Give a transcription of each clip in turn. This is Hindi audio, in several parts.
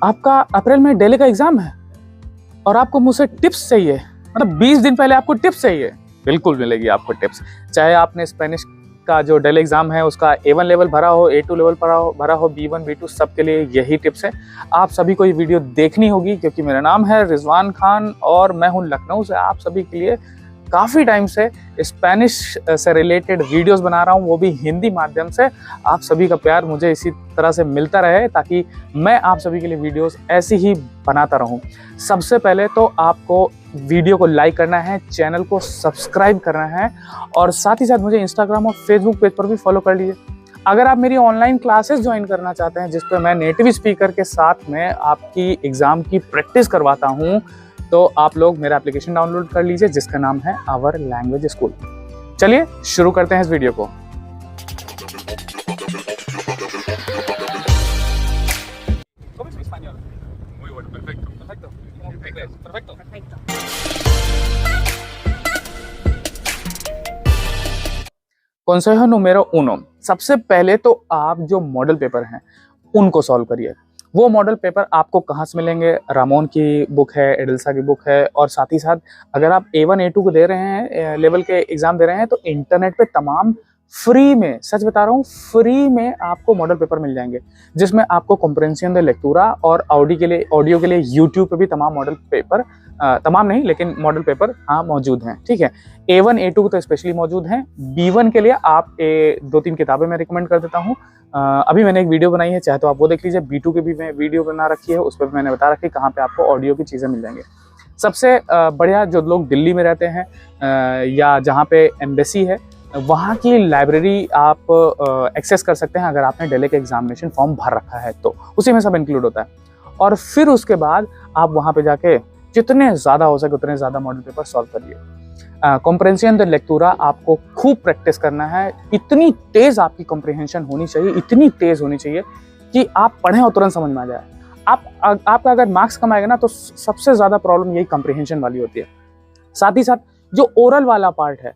आपका अप्रैल में डेली का एग्जाम है और आपको मुझसे टिप्स चाहिए, मतलब 20 दिन पहले आपको टिप्स चाहिए, बिल्कुल मिलेगी आपको टिप्स। चाहे आपने स्पेनिश का जो डेली एग्जाम है उसका A1 लेवल भरा हो, A2 लेवल भरा हो, B1 B2 सबके लिए यही टिप्स है। आप सभी को ये वीडियो देखनी होगी क्योंकि मेरा नाम है रिजवान खान और मैं हूँ लखनऊ से। आप सभी के लिए काफ़ी टाइम से स्पेनिश से रिलेटेड वीडियोस बना रहा हूँ, वो भी हिंदी माध्यम से। आप सभी का प्यार मुझे इसी तरह से मिलता रहे ताकि मैं आप सभी के लिए वीडियोस ऐसी ही बनाता रहूँ। सबसे पहले तो आपको वीडियो को लाइक करना है, चैनल को सब्सक्राइब करना है और साथ ही साथ मुझे इंस्टाग्राम और फेसबुक पेज पर भी फॉलो कर लीजिए। अगर आप मेरी ऑनलाइन क्लासेस ज्वाइन करना चाहते हैं जिस पर मैं नेटिव स्पीकर के साथ में आपकी एग्ज़ाम की प्रैक्टिस करवाता हूँ, तो आप लोग मेरा एप्लीकेशन डाउनलोड कर लीजिए जिसका नाम है आवर लैंग्वेज स्कूल। चलिए शुरू करते हैं इस वीडियो को। Consejo número 1, सबसे पहले तो आप जो मॉडल पेपर हैं उनको सॉल्व करिए। वो मॉडल पेपर आपको कहाँ से मिलेंगे? रामोन की बुक है, एडेल्सा की बुक है और साथ ही साथ अगर आप A1 A2 को दे रहे हैं, लेवल के एग्जाम दे रहे हैं, तो इंटरनेट पे तमाम फ्री में, सच बता रहा हूँ, फ्री में आपको मॉडल पेपर मिल जाएंगे जिसमें आपको कॉम्प्रिहेंशन दे लेक्चर और ऑडियो के लिए यूट्यूब पे भी तमाम मॉडल पेपर, तमाम नहीं लेकिन मॉडल पेपर हाँ मौजूद हैं। ठीक है, A1 A2 तो स्पेशली मौजूद हैं। B1 के लिए आप 2-3 किताबें मैं रिकमेंड कर देता हूँ। अभी मैंने एक वीडियो बनाई है, चाहे तो आप वो देख लीजिए। B2 की भी मैं वीडियो बना रखी है, उस पर भी मैंने बता रखी है कहाँ पे आपको ऑडियो की चीज़ें मिल जाएंगे। सबसे बढ़िया जो लोग दिल्ली में रहते हैं या जहाँ पे एम्बेसी है, वहाँ की लाइब्रेरी आप एक्सेस कर सकते हैं अगर आपने डेली का एग्जामिनेशन फॉर्म भर रखा है तो उसी में सब इंक्लूड होता है। और फिर उसके बाद आप वहाँ पे जाके जितने ज़्यादा हो सके उतने ज़्यादा मॉडल पेपर सॉल्व करिए। कॉम्प्रिहेंशन द लेक्चर आपको खूब प्रैक्टिस करना है। इतनी तेज़ आपकी कॉम्प्रिहेंशन होनी चाहिए, इतनी तेज़ होनी चाहिए कि आप पढ़ें और तुरंत समझ में आ जाए। आपका अगर मार्क्स कम आएगा ना तो सबसे ज़्यादा प्रॉब्लम यही कॉम्प्रिहेंशन वाली होती है। साथ ही साथ जो ओरल वाला पार्ट है,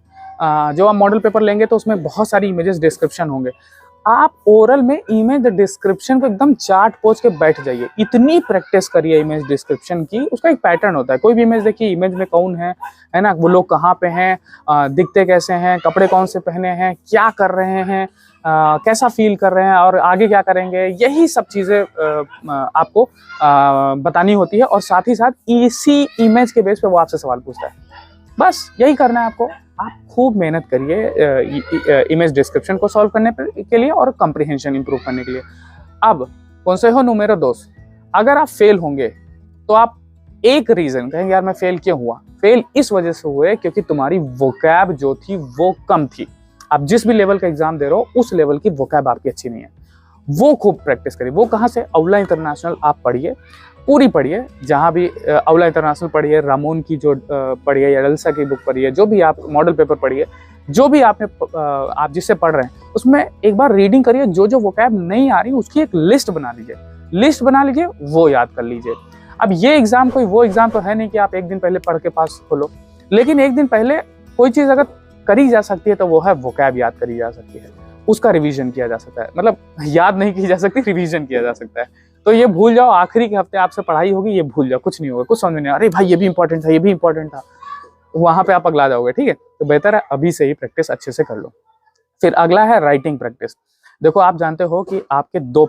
जो आप मॉडल पेपर लेंगे तो उसमें बहुत सारी इमेजेस डिस्क्रिप्शन होंगे। आप ओरल में इमेज डिस्क्रिप्शन को एकदम चार्ट पोंछ के बैठ जाइए, इतनी प्रैक्टिस करिए इमेज डिस्क्रिप्शन की। उसका एक पैटर्न होता है, कोई भी इमेज देखिए, इमेज में कौन है ना, वो लोग कहाँ पे हैं, दिखते कैसे हैं, कपड़े कौन से पहने हैं, क्या कर रहे हैं, कैसा फील कर रहे हैं और आगे क्या करेंगे, यही सब चीज़ें आपको बतानी होती है। और साथ ही साथ इसी इमेज के बेस पे वो आपसे सवाल पूछता है। बस यही करना है आपको। आप खूब मेहनत करिए इमेज डिस्क्रिप्शन को सॉल्व करने के लिए और कॉम्प्रिहेंशन इंप्रूव करने के लिए। अब consejo número 2, अगर आप फेल होंगे तो आप एक रीज़न कहेंगे यार मैं फेल क्यों हुआ? फेल इस वजह से हुए क्योंकि तुम्हारी वोकैब जो थी वो कम थी। आप जिस भी लेवल का एग्जाम दे रहे हो उस लेवल की वोकैब आपकी अच्छी नहीं है, वो खूब प्रैक्टिस करिए। वो कहाँ से? अवला इंटरनेशनल आप पढ़िए, पूरी पढ़िए, जहाँ भी अवला इंटरनेशनल पढ़िए, रामोन की जो पढ़िए, एडेल्सा की बुक पढ़िए, जो भी आप मॉडल पेपर पढ़िए, जो भी आप जिससे पढ़ रहे हैं उसमें एक बार रीडिंग करिए। जो जो वोकैब नहीं आ रही उसकी एक लिस्ट बना लीजिए, वो याद कर लीजिए। अब ये एग्जाम कोई वो एग्जाम तो है नहीं कि आप एक दिन पहले पढ़ के पास खोलो, लेकिन एक दिन पहले कोई चीज़ अगर करी जा सकती है तो वो है वोकैब याद करी जा सकती है, उसका रिवीजन किया जा सकता है। मतलब याद नहीं की जा सकती, रिवीजन किया जा सकता है। तो ये भूल जाओ, आखिरी के हफ्ते आपसे पढ़ाई होगी, ये भूल जाओ, कुछ नहीं होगा, कुछ समझ में नहीं, अरे भाई ये भी इंपॉर्टेंट था, ये भी इंपॉर्टेंट था, वहां पे आप अगला जाओगे। ठीक है, तो बेहतर है अभी से ही प्रैक्टिस अच्छे से कर लो। फिर अगला है राइटिंग प्रैक्टिस। देखो आप जानते हो कि आपके दो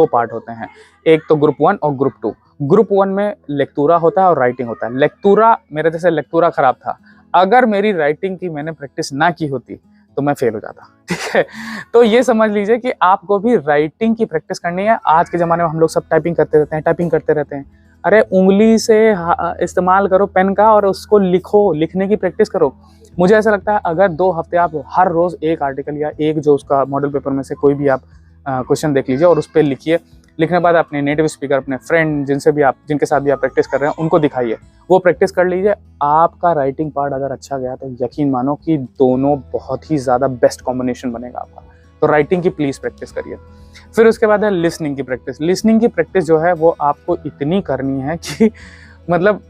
पार्ट होते हैं, एक तो ग्रुप 1 और ग्रुप 2। ग्रुप 1 में लेक्चर होता है और राइटिंग होता है। लेक्चर मेरे जैसे लेक्चर खराब था, अगर मेरी राइटिंग की मैंने प्रैक्टिस ना की होती तो मैं फेल हो जाता। ठीक है, तो ये समझ लीजिए कि आपको भी राइटिंग की प्रैक्टिस करनी है। आज के ज़माने में हम लोग सब टाइपिंग करते रहते हैं। अरे उंगली से इस्तेमाल करो पेन का और उसको लिखो, लिखने की प्रैक्टिस करो। मुझे ऐसा लगता है अगर 2 हफ्ते आप हर रोज़ एक आर्टिकल या एक जो उसका मॉडल पेपर में से कोई भी आप क्वेश्चन देख लीजिए और उस पर लिखिए। लिखने के बाद अपने नेटिव स्पीकर, अपने फ्रेंड जिनके साथ भी आप प्रैक्टिस कर रहे हैं उनको दिखाइए, वो प्रैक्टिस कर लीजिए। आपका राइटिंग पार्ट अगर अच्छा गया तो यकीन मानो कि दोनों बहुत ही ज़्यादा बेस्ट कॉम्बिनेशन बनेगा आपका। तो राइटिंग की प्लीज़ प्रैक्टिस करिए। फिर उसके बाद है लिसनिंग की प्रैक्टिस। लिसनिंग की प्रैक्टिस जो है वो आपको इतनी करनी है कि मतलब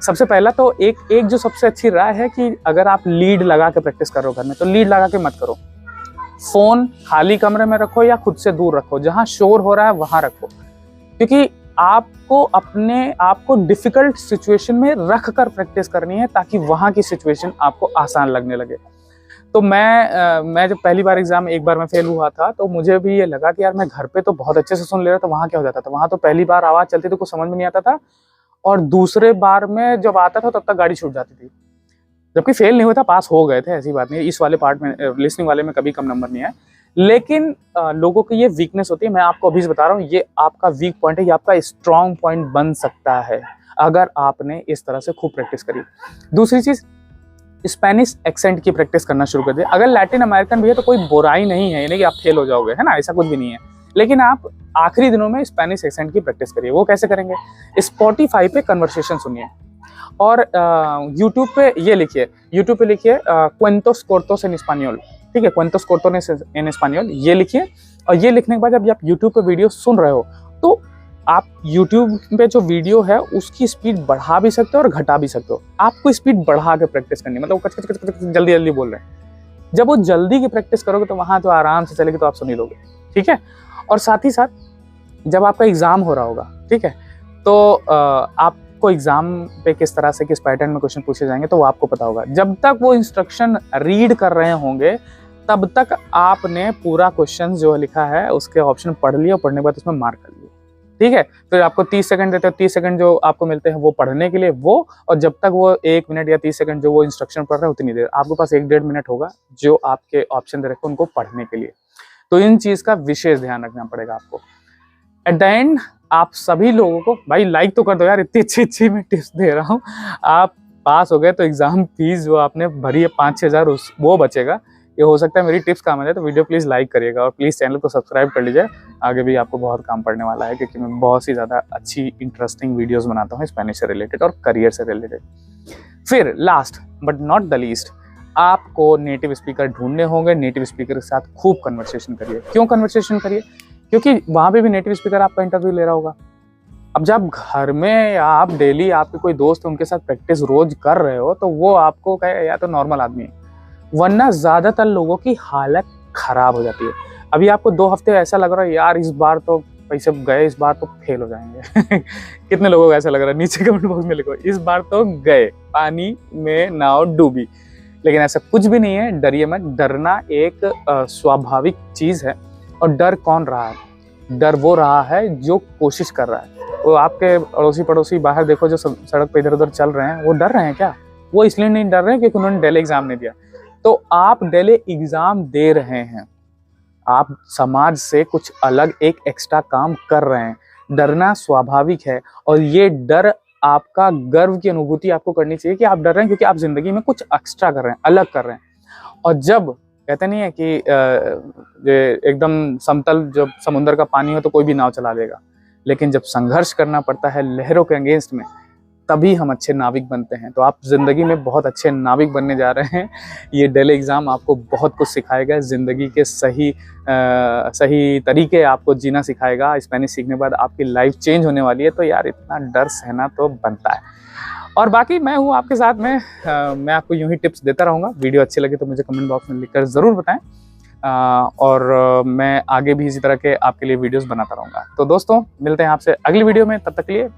सबसे पहला तो एक जो सबसे अच्छी राय है कि अगर आप लीड लगा के प्रैक्टिस कर रहे हो घर में तो लीड लगा के मत करो। फ़ोन खाली कमरे में रखो या खुद से दूर रखो, जहाँ शोर हो रहा है वहाँ रखो। क्योंकि आपको अपने आप को डिफिकल्ट सिचुएशन में रख कर प्रैक्टिस करनी है ताकि वहाँ की सिचुएशन आपको आसान लगने लगे। तो मैं जब पहली बार एग्जाम एक बार मैं फेल हुआ था तो मुझे भी ये लगा कि यार मैं घर पे तो बहुत अच्छे से सुन ले रहा था, वहाँ क्या हो जाता था। वहाँ तो पहली बार आवाज़ चलती थी, कुछ समझ में नहीं आता था, और दूसरे बार में जब आता था तब तक गाड़ी छूट जाती थी। जबकि फेल नहीं हुआ था, पास हो गए थे, ऐसी बात नहीं है। इस वाले पार्ट में लिसनिंग वाले में कभी कम नंबर नहीं आए, लेकिन लोगों की ये वीकनेस होती है। मैं आपको अभी से बता रहा हूँ, ये आपका वीक पॉइंट है, ये आपका स्ट्रॉन्ग पॉइंट बन सकता है अगर आपने इस तरह से खूब प्रैक्टिस करी। दूसरी चीज़, स्पेनिश एक्सेंट की प्रैक्टिस करना शुरू कर दिया। अगर लैटिन अमेरिकन भी है तो कोई बुराई नहीं है, यानी कि आप फेल हो जाओगे, है ना, ऐसा कुछ भी नहीं है। लेकिन आप आखिरी दिनों में स्पेनिश एक्सेंट की प्रैक्टिस करिए। वो कैसे करेंगे? स्पॉटिफाई पे कन्वर्सेशन सुनिए, और यूट्यूब पे ये लिखिए, क्वेंटोस कोर्टोस इन स्पेनियोल, ठीक है, क्वेंटोस कोर्टोस इन स्पेनियोल, ये लिखिए। और ये लिखने के बाद जब आप यूट्यूब पे वीडियो सुन रहे हो तो आप यूट्यूब पे जो वीडियो है उसकी स्पीड बढ़ा भी सकते हो और घटा भी सकते हो। आपको स्पीड बढ़ा के प्रैक्टिस करनी है, मतलब कच कच कच कच जल्दी जल्दी बोल रहे हैं। जब वो जल्दी की प्रैक्टिस करोगे तो वहाँ तो आराम से चलेगी, तो आप सुन ही लोगे, ठीक है। और साथ ही साथ जब आपका एग्जाम हो रहा होगा, ठीक है, तो आपको एग्जाम पे किस तरह से, किस पैटर्न में क्वेश्चन पूछे जाएंगे तो वो आपको पता होगा। जब तक वो इंस्ट्रक्शन रीड कर रहे होंगे तब तक आपने पूरा क्वेश्चन जो लिखा है उसके ऑप्शन पढ़ लिया, पढ़ने के बाद उसमें मार्क कर लिया, ठीक है। फिर आपको 30 सेकंड देते हैं, 30 सेकंड जो आपको मिलते हैं वो पढ़ने के लिए, वो, और जब तक वो 1 मिनट या 30 सेकंड जो वो इंस्ट्रक्शन पढ़ रहे हैं उतनी देर आपके पास 1-1.5 मिनट होगा जो आपके ऑप्शन दे रखे उनको पढ़ने के लिए। तो इन चीज का विशेष ध्यान रखना पड़ेगा आपको। एट द एंड आप सभी लोगों को, भाई लाइक तो कर दो यार, इतनी अच्छी मैं टिप्स दे रहा हूँ। आप पास हो गए तो एग्जाम फीस जो आपने भरी है 5-6 हज़ार वो बचेगा। ये हो सकता है मेरी टिप्स काम आ जाए, तो वीडियो प्लीज़ लाइक करिएगा और प्लीज़ चैनल को सब्सक्राइब कर लीजिए। आगे भी आपको बहुत काम पड़ने वाला है, क्योंकि मैं बहुत सी ज़्यादा अच्छी इंटरेस्टिंग वीडियोस बनाता हूँ स्पेनिश से रिलेटेड और करियर से रिलेटेड। फिर last but not the least, आपको नेटिव स्पीकर ढूंढने होंगे। नेटिव स्पीकर के साथ खूब कन्वर्सेशन करिए। क्यों कन्वर्सेशन करिए? क्योंकि वहाँ पे भी नेटिव स्पीकर आपका इंटरव्यू ले रहा होगा। अब जब घर में या आप डेली आपके कोई दोस्त उनके साथ प्रैक्टिस रोज कर रहे हो तो वो आपको कहे या तो नॉर्मल आदमी है, वरना ज्यादातर लोगों की हालत खराब हो जाती है। अभी आपको 2 हफ्ते ऐसा लग रहा है यार इस बार तो पैसे गए, इस बार तो फेल हो जाएंगे। कितने लोगों को ऐसा लग रहा है? नीचे कमेंट बॉक्स में लिखो, इस बार तो गए, पानी में नाव डूबी। लेकिन ऐसा कुछ भी नहीं है, डरिए मत। डरना एक स्वाभाविक चीज है। और डर कौन रहा है? डर वो रहा है जो कोशिश कर रहा है। वो आपके अड़ोसी पड़ोसी बाहर देखो जो सड़क पे इधर उधर चल रहे हैं, वो डर रहे हैं क्या? वो इसलिए नहीं डर रहे हैं क्योंकि उन्होंने डेली एग्जाम नहीं दिया। तो आप डेली एग्जाम दे रहे हैं, आप समाज से कुछ अलग एक एक्स्ट्रा काम कर रहे हैं। डरना स्वाभाविक है, और ये डर आपका गर्व की अनुभूति आपको करनी चाहिए कि आप डर रहे हैं क्योंकि आप जिंदगी में कुछ एक्स्ट्रा कर रहे हैं, अलग कर रहे हैं। और जब कहते नहीं है कि एकदम समतल जब समुद्र का पानी हो तो कोई भी नाव चला लेगा, लेकिन जब संघर्ष करना पड़ता है लहरों के अगेंस्ट में, तभी हम अच्छे नाविक बनते हैं। तो आप जिंदगी में बहुत अच्छे नाविक बनने जा रहे हैं। ये डेली एग्जाम आपको बहुत कुछ सिखाएगा, जिंदगी के सही तरीके आपको जीना सिखाएगा। स्पेनिश सीखने के बाद आपकी लाइफ चेंज होने वाली है, तो यार इतना डर सहना तो बनता है। और बाकी मैं हूँ आपके साथ में, मैं आपको यूं ही टिप्स देता रहूँगा। वीडियो अच्छी लगे तो मुझे कमेंट बॉक्स में लिखकर ज़रूर बताएं, और मैं आगे भी इसी तरह के आपके लिए वीडियोस बनाता रहूँगा। तो दोस्तों मिलते हैं आपसे अगली वीडियो में, तब तक के लिए